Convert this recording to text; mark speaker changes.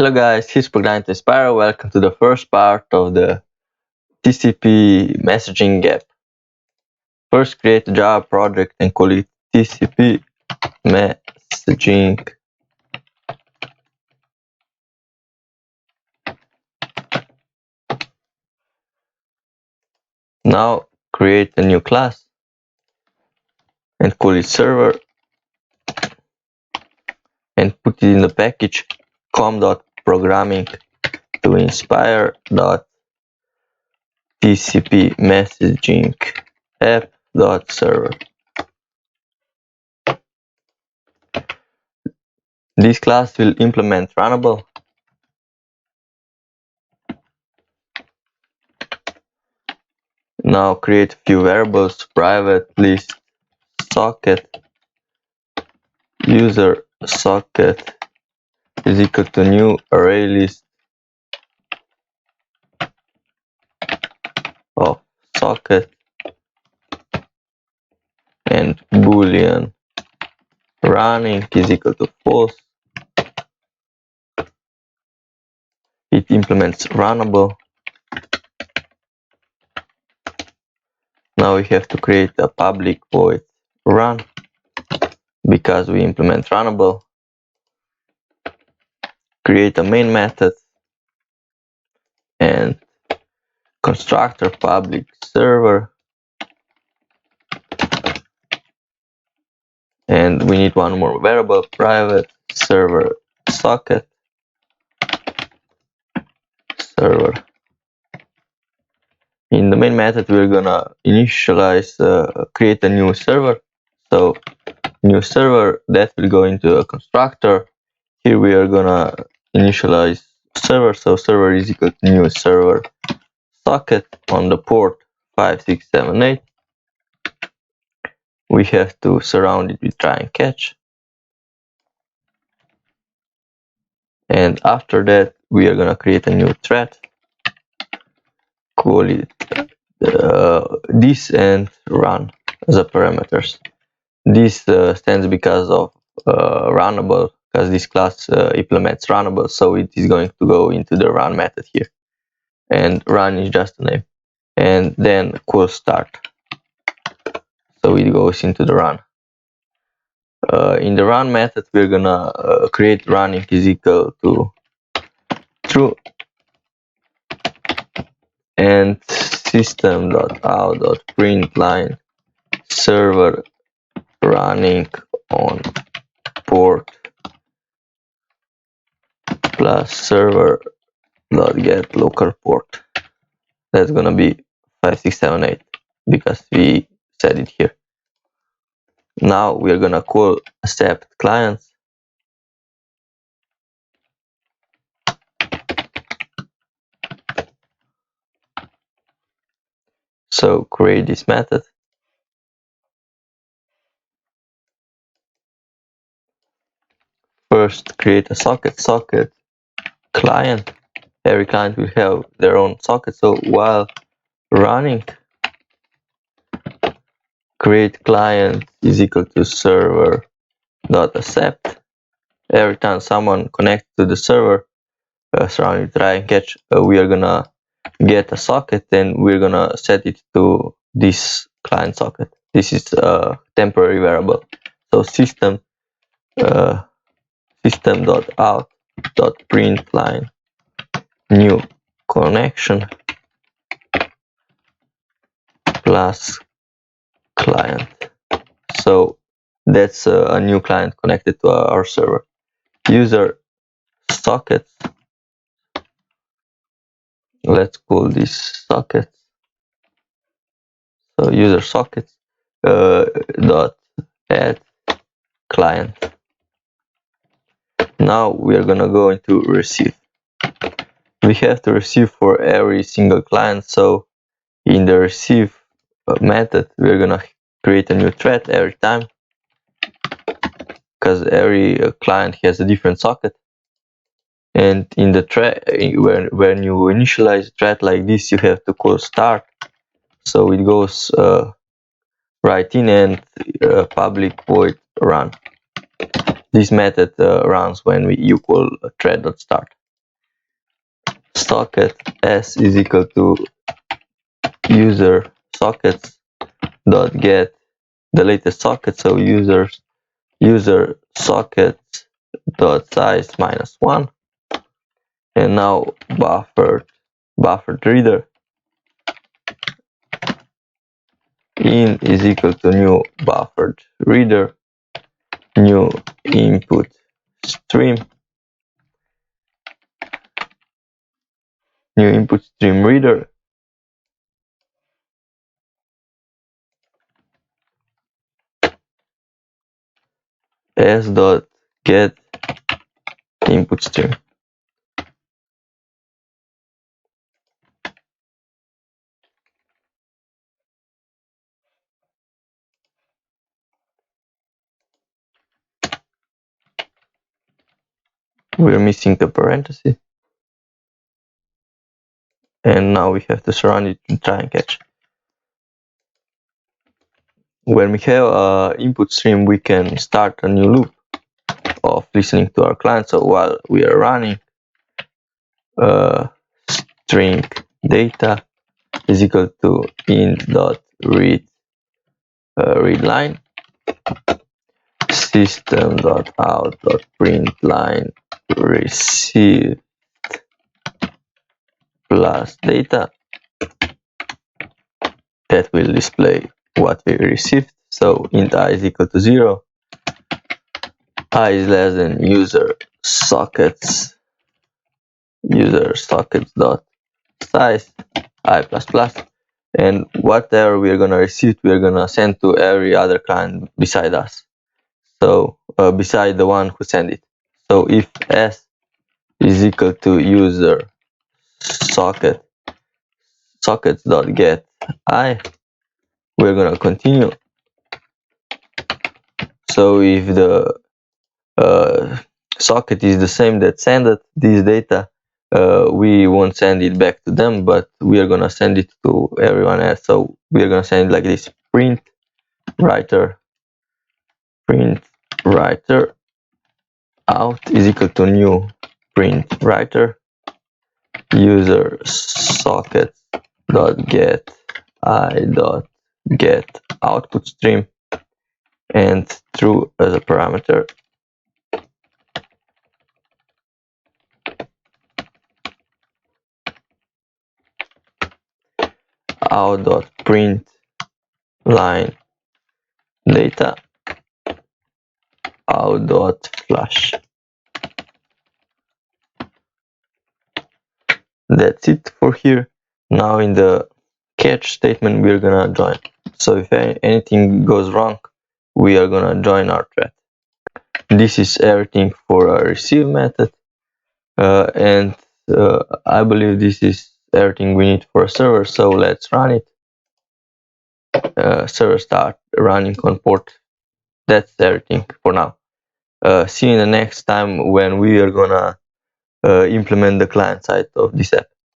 Speaker 1: Hello guys, here's Programming to Inspire. Welcome to the first part of the TCP Messaging App. First, create a Java project and call it TCP Messaging. Now create a new class and call it server and put it in the package com.programming to inspire.tcp messaging app.server. This class will implement runnable. Now create a few variables: private list socket user socket is equal to new array list of socket and boolean running is equal to false. It implements runnable. Now we have to create a public void run because we implement runnable. Create a main method and constructor public server, and we need one more variable, private server socket server. In the main method we're gonna initialize create a new server. So new server, that will go into a constructor. Here we are gonna initialize server, so server is equal to new server socket on the port 5678. We have to surround it with try and catch, and after that we are gonna create a new thread, call it this and run as a parameters. This stands because of runnable, because this class implements runnable, so it is going to go into the run method here, and run is just a name, and then call start, so it goes into the run. In the run method we're gonna create running is equal to true and system.out.println server running on port plus server.get local port. That's gonna be 5678 because we said it here. Now we are gonna call accept clients. So create this method. First create a socket client. Every client will have their own socket, so while running, create client is equal to server.accept. Every time someone connects to the server surrounding try and catch, we are gonna get a socket and we're gonna set it to this client socket. This is a temporary variable, so system.out.println new connection plus client. So that's a new client connected to our server. User sockets, let's call this sockets. So user sockets dot add client. Now we are gonna go into receive. We have to receive for every single client, so in the receive method we're gonna create a new thread every time, because every client has a different socket. And in the thread, when you initialize a thread like this, you have to call start, so it goes right in and public void run. This method runs when you call thread.start. socket s is equal to user sockets dot get the latest socket, so user sockets dot size -1, and now buffered reader in is equal to new buffered reader, new input stream, new input stream reader, s dot get input stream. We're missing the parenthesis, and now we have to surround it and try and catch. When we have an input stream, we can start a new loop of listening to our client. So while we are running, string data is equal to int.read read line, system.out.println receive plus data. That will display what we received. So int I is equal to 0, I is less than user sockets dot size I plus plus, and whatever we are gonna receive, we are gonna send to every other client beside us. So beside the one who sent it. So if s is equal to user sockets dot get I, we're gonna continue. So if the socket is the same that sent this data, we won't send it back to them, but we are gonna send it to everyone else. So we are gonna send it like this: print writer out is equal to new print writer user socket dot get I dot get output stream, and true as a parameter. Out dot print line data out dot flash. That's it for here. Now in the catch statement, we're gonna join. So if anything goes wrong, we are gonna join our thread. This is everything for our receive method, and I believe this is everything we need for a server. So let's run it. Server start running on port. That's everything for now. See you in the next time when we are gonna implement the client side of this app.